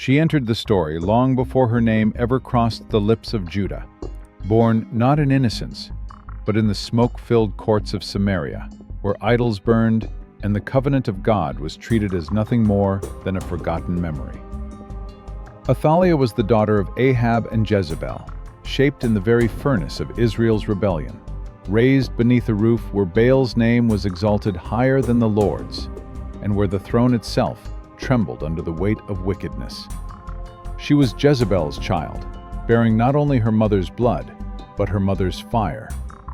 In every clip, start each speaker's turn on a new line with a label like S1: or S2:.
S1: She entered the story long before her name ever crossed the lips of Judah, born not in innocence, but in the smoke-filled courts of Samaria, where idols burned and the covenant of God was treated as nothing more than a forgotten memory. Athaliah was the daughter of Ahab and Jezebel, shaped in the very furnace of Israel's rebellion, raised beneath a roof where Baal's name was exalted higher than the Lord's, and where the throne itself trembled under the weight of wickedness. She was Jezebel's child, bearing not only her mother's blood, but her mother's fire,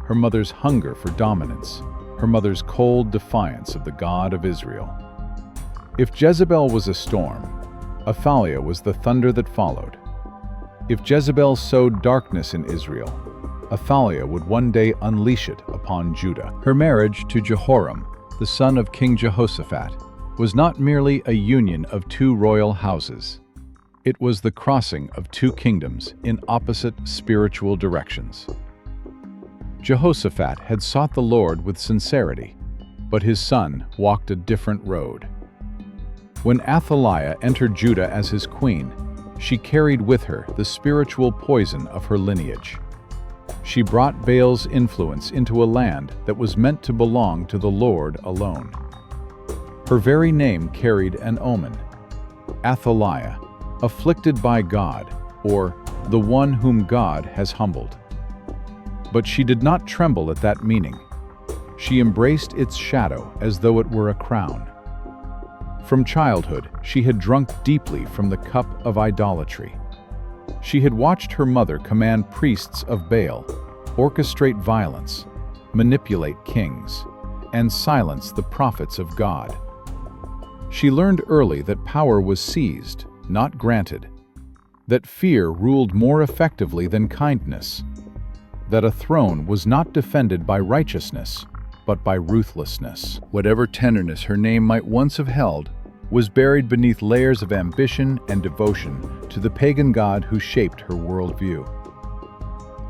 S1: her mother's hunger for dominance, her mother's cold defiance of the God of Israel. If Jezebel was a storm, Athaliah was the thunder that followed. If Jezebel sowed darkness in Israel, Athaliah would one day unleash it upon Judah. Her marriage to Jehoram, the son of King Jehoshaphat, was not merely a union of two royal houses. It was the crossing of two kingdoms in opposite spiritual directions. Jehoshaphat had sought the Lord with sincerity, but his son walked a different road. When Athaliah entered Judah as his queen, she carried with her the spiritual poison of her lineage. She brought Baal's influence into a land that was meant to belong to the Lord alone. Her very name carried an omen: Athaliah, afflicted by God, or the one whom God has humbled. But she did not tremble at that meaning. She embraced its shadow as though it were a crown. From childhood, she had drunk deeply from the cup of idolatry. She had watched her mother command priests of Baal, orchestrate violence, manipulate kings, and silence the prophets of God. She learned early that power was seized, not granted, that fear ruled more effectively than kindness, that a throne was not defended by righteousness, but by ruthlessness. Whatever tenderness her name might once have held was buried beneath layers of ambition and devotion to the pagan god who shaped her worldview.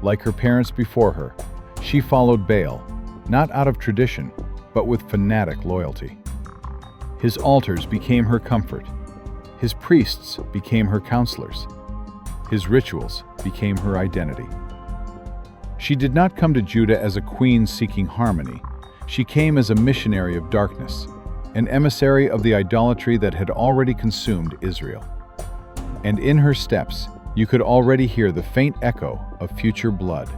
S1: Like her parents before her, she followed Baal, not out of tradition, but with fanatic loyalty. His altars became her comfort. His priests became her counselors. His rituals became her identity. She did not come to Judah as a queen seeking harmony. She came as a missionary of darkness, an emissary of the idolatry that had already consumed Israel. And in her steps, you could already hear the faint echo of future blood,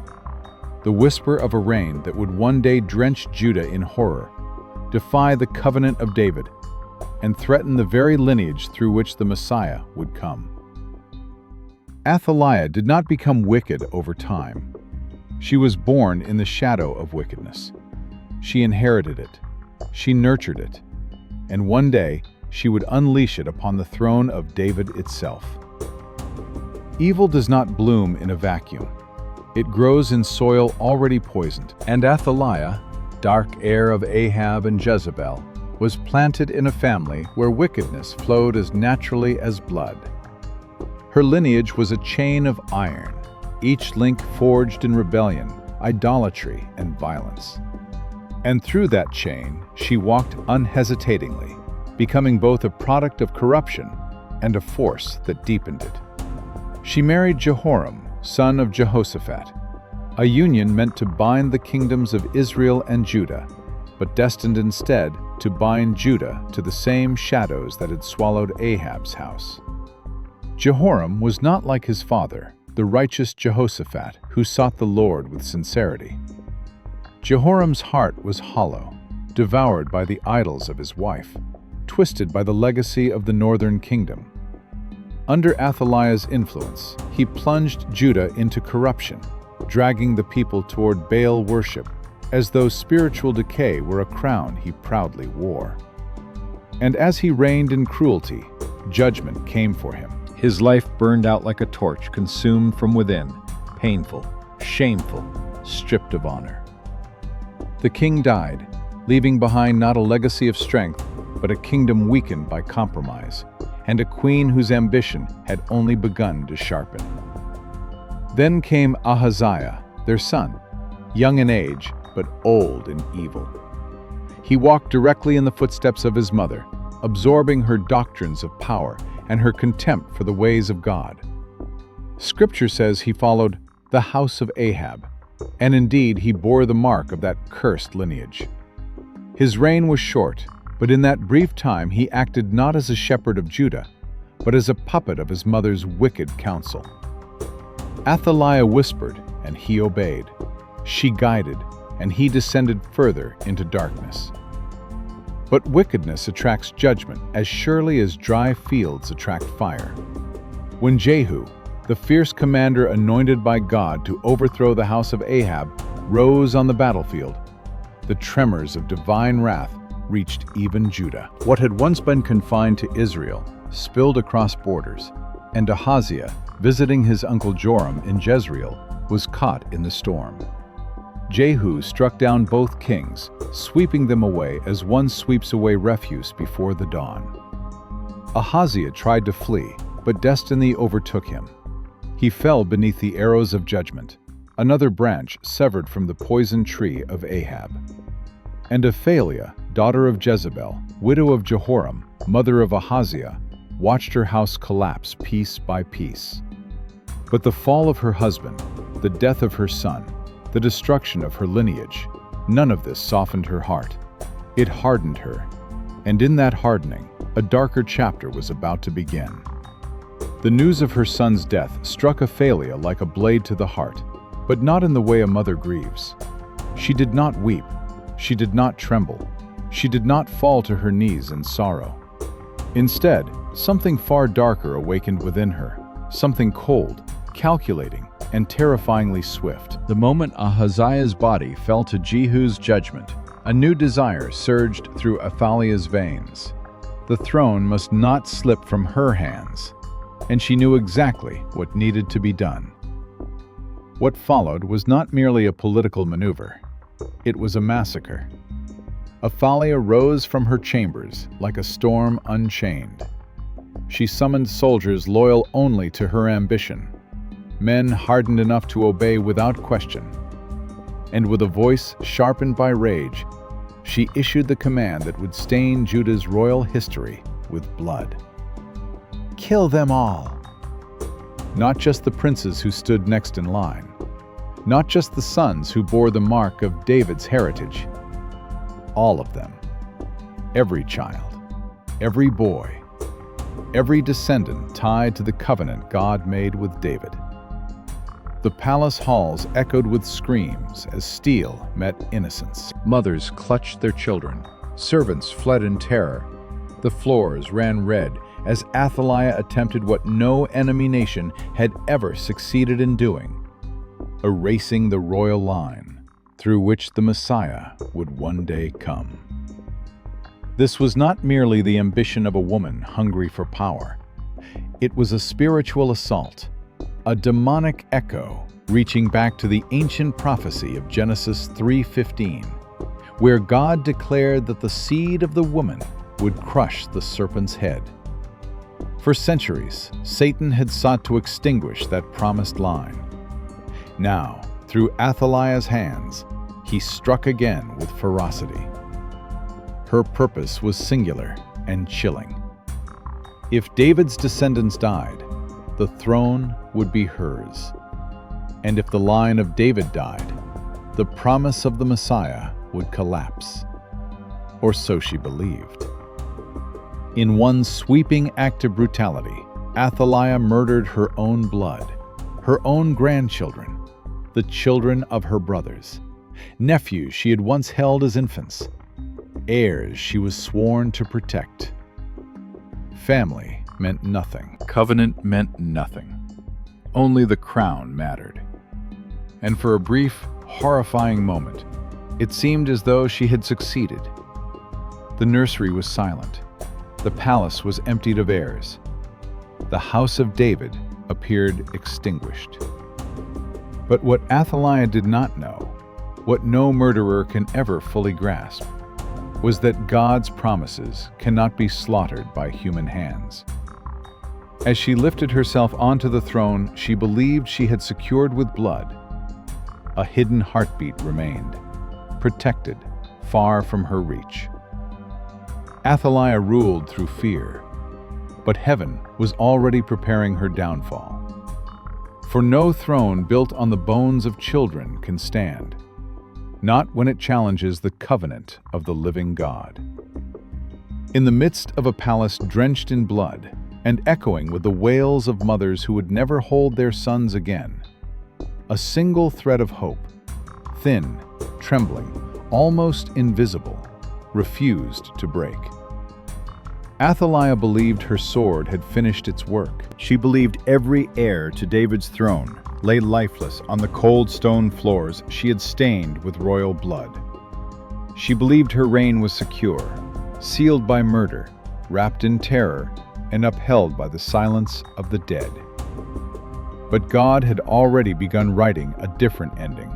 S1: the whisper of a reign that would one day drench Judah in horror, defy the covenant of David, and threaten the very lineage through which the Messiah would come. Athaliah did not become wicked over time. She was born in the shadow of wickedness. She inherited it. She nurtured it. And one day, she would unleash it upon the throne of David itself. Evil does not bloom in a vacuum. It grows in soil already poisoned. And Athaliah, dark heir of Ahab and Jezebel, was planted in a family where wickedness flowed as naturally as blood. Her lineage was a chain of iron, each link forged in rebellion, idolatry, and violence. And through that chain, she walked unhesitatingly, becoming both a product of corruption and a force that deepened it. She married Jehoram, son of Jehoshaphat, a union meant to bind the kingdoms of Israel and Judah, but destined instead to bind Judah to the same shadows that had swallowed Ahab's house. Jehoram was not like his father, the righteous Jehoshaphat, who sought the Lord with sincerity. Jehoram's heart was hollow, devoured by the idols of his wife, twisted by the legacy of the northern kingdom. Under Athaliah's influence, he plunged Judah into corruption, dragging the people toward Baal worship, as though spiritual decay were a crown he proudly wore. And as he reigned in cruelty, judgment came for him. His life burned out like a torch, consumed from within, painful, shameful, stripped of honor. The king died, leaving behind not a legacy of strength, but a kingdom weakened by compromise, and a queen whose ambition had only begun to sharpen. Then came Ahaziah, their son, young in age, but old in evil. He walked directly in the footsteps of his mother, absorbing her doctrines of power and her contempt for the ways of God. Scripture says he followed the house of Ahab, and indeed he bore the mark of that cursed lineage. His reign was short, but in that brief time he acted not as a shepherd of Judah, but as a puppet of his mother's wicked counsel. Athaliah whispered, and he obeyed. She guided, and he descended further into darkness. But wickedness attracts judgment as surely as dry fields attract fire. When Jehu, the fierce commander anointed by God to overthrow the house of Ahab, rose on the battlefield, the tremors of divine wrath reached even Judah. What had once been confined to Israel spilled across borders, and Ahaziah, visiting his uncle Joram in Jezreel, was caught in the storm. Jehu struck down both kings, sweeping them away as one sweeps away refuse before the dawn. Ahaziah tried to flee, but destiny overtook him. He fell beneath the arrows of judgment, another branch severed from the poison tree of Ahab. And Athaliah, daughter of Jezebel, widow of Jehoram, mother of Ahaziah, watched her house collapse piece by piece. But the fall of her husband, the death of her son, the destruction of her lineage, none of this softened her heart. It hardened her, and in that hardening, a darker chapter was about to begin. The news of her son's death struck Athaliah like a blade to the heart, but not in the way a mother grieves. She did not weep, she did not tremble, she did not fall to her knees in sorrow. Instead, something far darker awakened within her, something cold, calculating, and terrifyingly swift. The moment Ahaziah's body fell to Jehu's judgment, a new desire surged through Athaliah's veins. The throne must not slip from her hands, and she knew exactly what needed to be done. What followed was not merely a political maneuver. It was a massacre. Athaliah rose from her chambers like a storm unchained. She summoned soldiers loyal only to her ambition, men hardened enough to obey without question. And with a voice sharpened by rage, she issued the command that would stain Judah's royal history with blood. Kill them all. Not just the princes who stood next in line, not just the sons who bore the mark of David's heritage. All of them. Every child, every boy, every descendant tied to the covenant God made with David. The palace halls echoed with screams as steel met innocence. Mothers clutched their children. Servants fled in terror. The floors ran red as Athaliah attempted what no enemy nation had ever succeeded in doing, erasing the royal line through which the Messiah would one day come. This was not merely the ambition of a woman hungry for power. It was a spiritual assault, a demonic echo reaching back to the ancient prophecy of Genesis 3:15, where God declared that the seed of the woman would crush the serpent's head. For centuries, Satan had sought to extinguish that promised line. Now, through Athaliah's hands, he struck again with ferocity. Her purpose was singular and chilling. If David's descendants died, the throne would be hers. And if the line of David died, the promise of the Messiah would collapse. Or so she believed. In one sweeping act of brutality, Athaliah murdered her own blood, her own grandchildren, the children of her brothers, nephews she had once held as infants, heirs she was sworn to protect. Family meant nothing. Covenant meant nothing. Only the crown mattered. And for a brief, horrifying moment, it seemed as though she had succeeded. The nursery was silent. The palace was emptied of heirs. The house of David appeared extinguished. But what Athaliah did not know, what no murderer can ever fully grasp, was that God's promises cannot be slaughtered by human hands. As she lifted herself onto the throne she believed she had secured with blood, a hidden heartbeat remained, protected, far from her reach. Athaliah ruled through fear. but heaven was already preparing her downfall. For no throne built on the bones of children can stand, not when it challenges the covenant of the living God. In the midst of a palace drenched in blood and echoing with the wails of mothers who would never hold their sons again, a single thread of hope, thin, trembling, almost invisible, refused to break. Athaliah believed her sword had finished its work.
S2: She believed every heir to David's throne lay lifeless on the cold stone floors she had stained with royal blood. She believed her reign was secure, sealed by murder, wrapped in terror, and upheld by the silence of the dead. But God had already begun writing a different ending.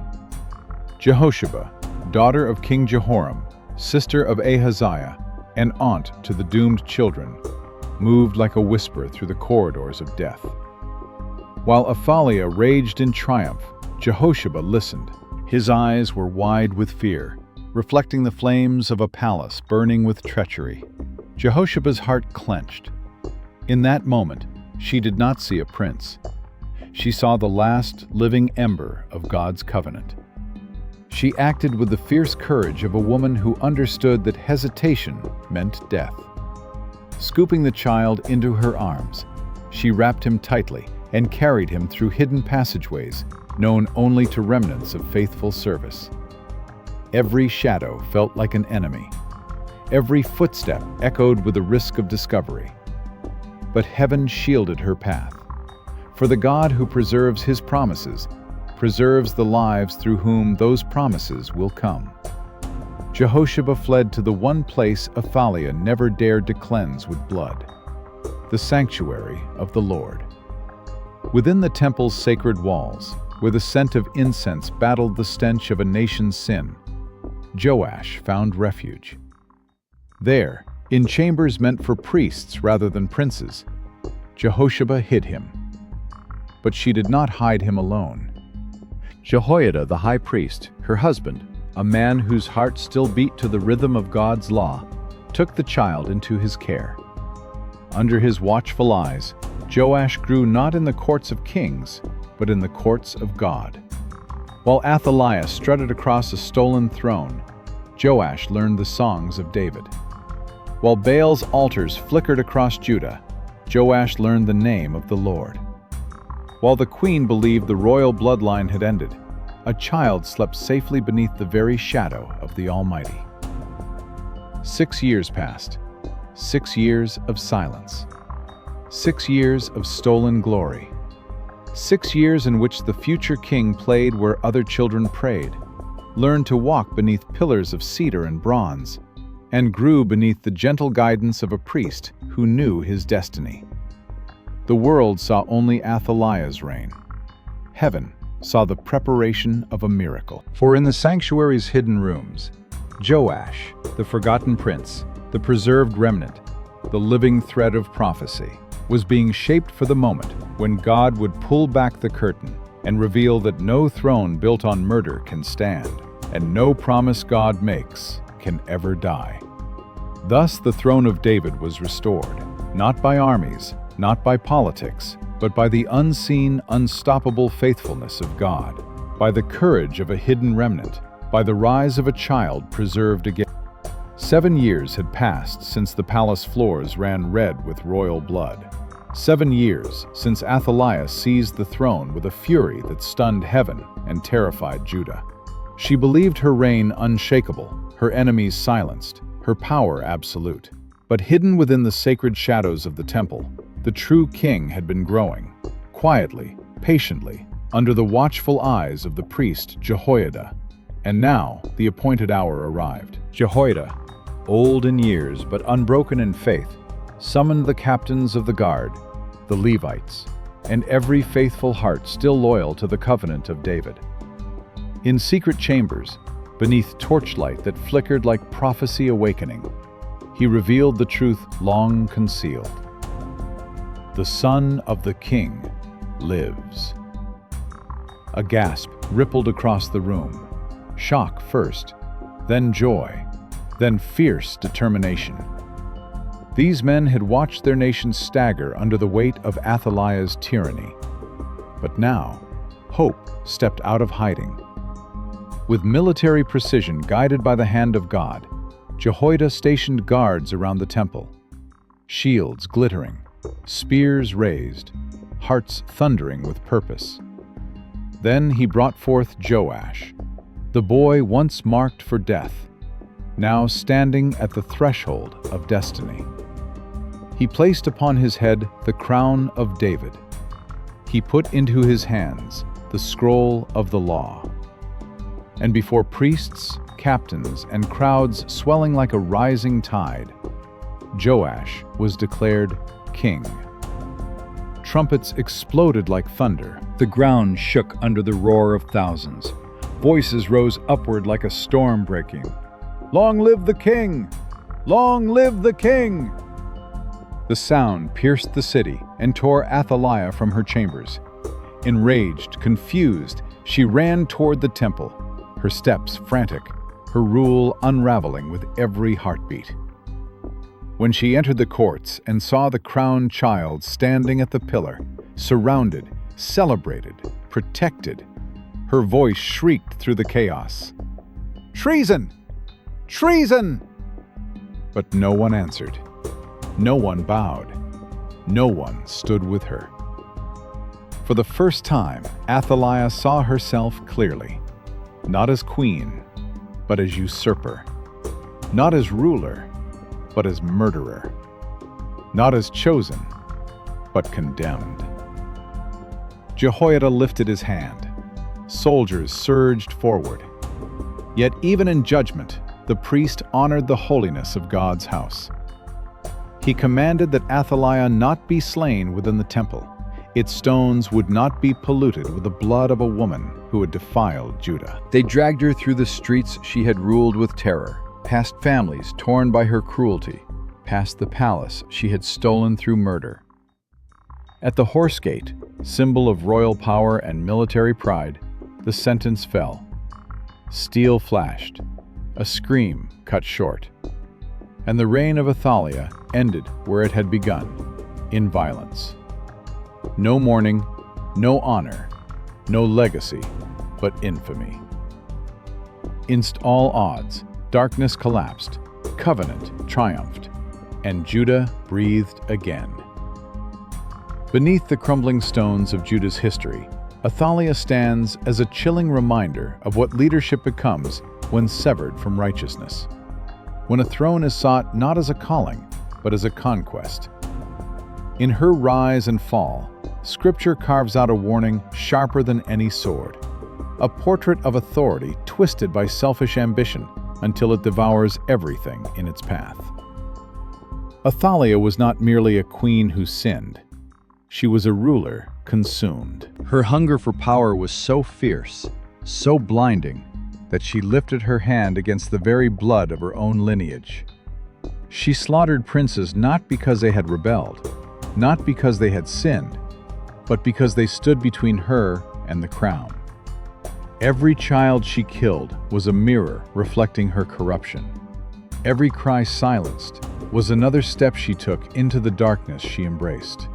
S2: Jehosheba, daughter of King Jehoram, sister of Ahaziah, and aunt to the doomed children, moved like a whisper through the corridors of death. While Athaliah raged in triumph, Jehosheba listened. His eyes were wide with fear, reflecting the flames of a palace burning with treachery. Jehoshaba's heart clenched. In that moment, she did not see a prince. She saw the last living ember of God's covenant. She acted with the fierce courage of a woman who understood that hesitation meant death. Scooping the child into her arms, she wrapped him tightly and carried him through hidden passageways known only to remnants of faithful service. Every shadow felt like an enemy. Every footstep echoed with the risk of discovery. But heaven shielded her path. For the God who preserves his promises preserves the lives through whom those promises will come. Jehosheba fled to the one place Athaliah never dared to cleanse with blood, the sanctuary of the Lord. Within the temple's sacred walls, where the scent of incense battled the stench of a nation's sin, Joash found refuge. There, in chambers meant for priests rather than princes, Jehosheba hid him. But she did not hide him alone. Jehoiada the high priest, her husband, a man whose heart still beat to the rhythm of God's law, took the child into his care. Under his watchful eyes, Joash grew not in the courts of kings, but in the courts of God. While Athaliah strutted across a stolen throne, Joash learned the songs of David. While Baal's altars flickered across Judah, Joash learned the name of the Lord. While the queen believed the royal bloodline had ended, a child slept safely beneath the very shadow of the Almighty. 6 years passed. 6 years of silence. 6 years of stolen glory. 6 years in which the future king played where other children prayed, learned to walk beneath pillars of cedar and bronze, and grew beneath the gentle guidance of a priest who knew his destiny. The world saw only Athaliah's reign. Heaven saw the preparation of a miracle. For in the sanctuary's hidden rooms, Joash, the forgotten prince, the preserved remnant, the living thread of prophecy, was being shaped for the moment when God would pull back the curtain and reveal that no throne built on murder can stand, and no promise God makes can ever die. Thus the throne of David was restored, not by armies, not by politics, but by the unseen, unstoppable faithfulness of God, by the courage of a hidden remnant, by the rise of a child preserved again. 7 years had passed since the palace floors ran red with royal blood. 7 years since Athaliah seized the throne with a fury that stunned heaven and terrified Judah. She believed her reign unshakable, her enemies silenced, her power absolute. But hidden within the sacred shadows of the temple, the true king had been growing, quietly, patiently, under the watchful eyes of the priest Jehoiada. And now the appointed hour arrived. Jehoiada, old in years but unbroken in faith, summoned the captains of the guard, the Levites, and every faithful heart still loyal to the covenant of David. In secret chambers, beneath torchlight that flickered like prophecy awakening, he revealed the truth long concealed. The Son of the King lives. A gasp rippled across the room. Shock first, then joy, then fierce determination. These men had watched their nation stagger under the weight of Athaliah's tyranny. But now, hope stepped out of hiding. With military precision guided by the hand of God, Jehoiada stationed guards around the temple, shields glittering, spears raised, hearts thundering with purpose. Then he brought forth Joash, the boy once marked for death, now standing at the threshold of destiny. He placed upon his head the crown of David. He put into his hands the scroll of the law. And before priests, captains, and crowds swelling like a rising tide, Joash was declared king. Trumpets exploded like thunder.
S1: The ground shook under the roar of thousands. Voices rose upward like a storm breaking. "Long live the king! Long live the king!" The sound pierced the city and tore Athaliah from her chambers. Enraged, confused, she ran toward the temple, her steps frantic, her rule unraveling with every heartbeat. When she entered the courts and saw the crowned child standing at the pillar, surrounded, celebrated, protected, her voice shrieked through the chaos. "Treason! Treason!" But no one answered. No one bowed. No one stood with her. For the first time, Athaliah saw herself clearly, not as queen, but as usurper, not as ruler, but as murderer, not as chosen, but condemned. Jehoiada lifted his hand. Soldiers surged forward. Yet even in judgment, the priest honored the holiness of God's house. He commanded that Athaliah not be slain within the temple. Its stones would not be polluted with the blood of a woman who had defiled Judah. They dragged her through the streets she had ruled with terror, past families torn by her cruelty, past the palace she had stolen through murder. At the horse gate, symbol of royal power and military pride, the sentence fell. Steel flashed, a scream cut short, and the reign of Athaliah ended where it had begun, in violence. No mourning, no honor, no legacy, but infamy. Against all odds, darkness collapsed, covenant triumphed, and Judah breathed again. Beneath the crumbling stones of Judah's history, Athaliah stands as a chilling reminder of what leadership becomes when severed from righteousness. When a throne is sought not as a calling, but as a conquest. In her rise and fall, Scripture carves out a warning sharper than any sword, a portrait of authority twisted by selfish ambition until it devours everything in its path. Athaliah was not merely a queen who sinned. She was a ruler consumed. Her hunger for power was so fierce, so blinding, that she lifted her hand against the very blood of her own lineage. She slaughtered princes not because they had rebelled, not because they had sinned, but because they stood between her and the crown. Every child she killed was a mirror reflecting her corruption. Every cry silenced was another step she took into the darkness she embraced.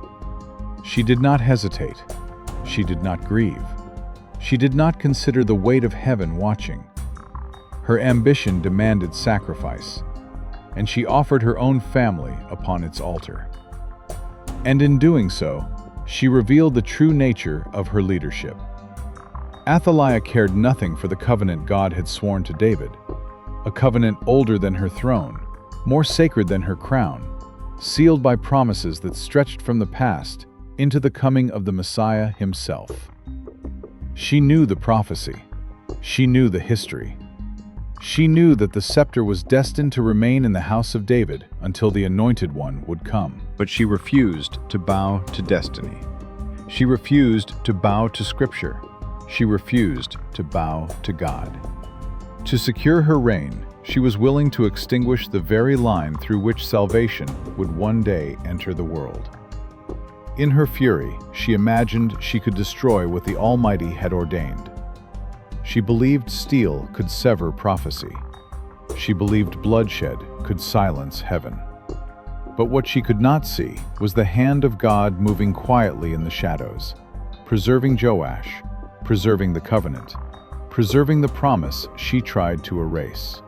S1: She did not hesitate. She did not grieve. She did not consider the weight of heaven watching. Her ambition demanded sacrifice, and she offered her own family upon its altar. And in doing so, she revealed the true nature of her leadership. Athaliah cared nothing for the covenant God had sworn to David, a covenant older than her throne, more sacred than her crown, sealed by promises that stretched from the past into the coming of the Messiah himself. She knew the prophecy. She knew the history. She knew that the scepter was destined to remain in the house of David until the Anointed One would come. But she refused to bow to destiny. She refused to bow to Scripture. She refused to bow to God. To secure her reign, she was willing to extinguish the very line through which salvation would one day enter the world. In her fury, she imagined she could destroy what the Almighty had ordained. She believed steel could sever prophecy. She believed bloodshed could silence heaven.
S2: But what she could not see was the hand of God moving quietly in the shadows, preserving Joash, preserving the covenant, preserving the promise she tried to erase.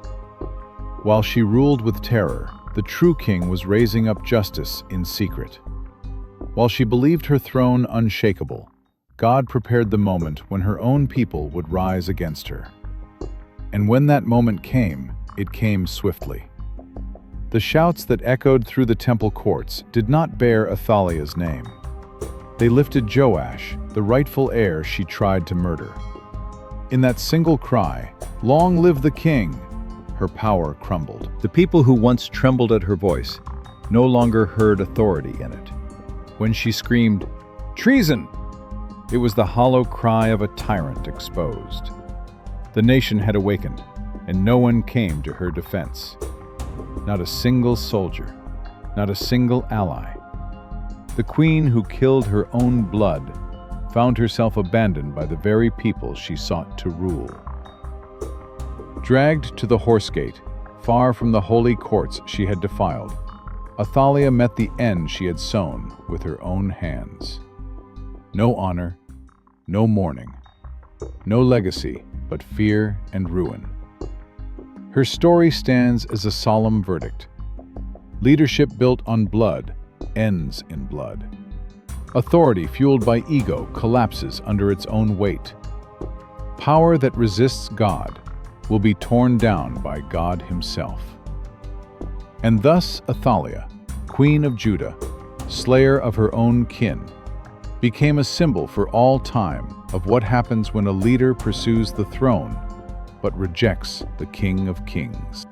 S2: While she ruled with terror, the true king was raising up justice in secret. While she believed her throne unshakable, God prepared the moment when her own people would rise against her. And when that moment came, it came swiftly. The shouts that echoed through the temple courts did not bear Athaliah's name. They lifted Joash, the rightful heir she tried to murder. In that single cry, "Long live the king!" her power crumbled.
S1: The people who once trembled at her voice no longer heard authority in it. When she screamed, "Treason!" it was the hollow cry of a tyrant exposed. The nation had awakened, and no one came to her defense. Not a single soldier, not a single ally. The queen who killed her own blood found herself abandoned by the very people she sought to rule. Dragged to the horse gate, far from the holy courts she had defiled, Athaliah met the end she had sown with her own hands. No honor, no mourning, no legacy, but fear and ruin. Her story stands as a solemn verdict. Leadership built on blood ends in blood. Authority fueled by ego collapses under its own weight. Power that resists God will be torn down by God Himself. And thus Athaliah, Queen of Judah, slayer of her own kin, became a symbol for all time of what happens when a leader pursues the throne but rejects the King of Kings.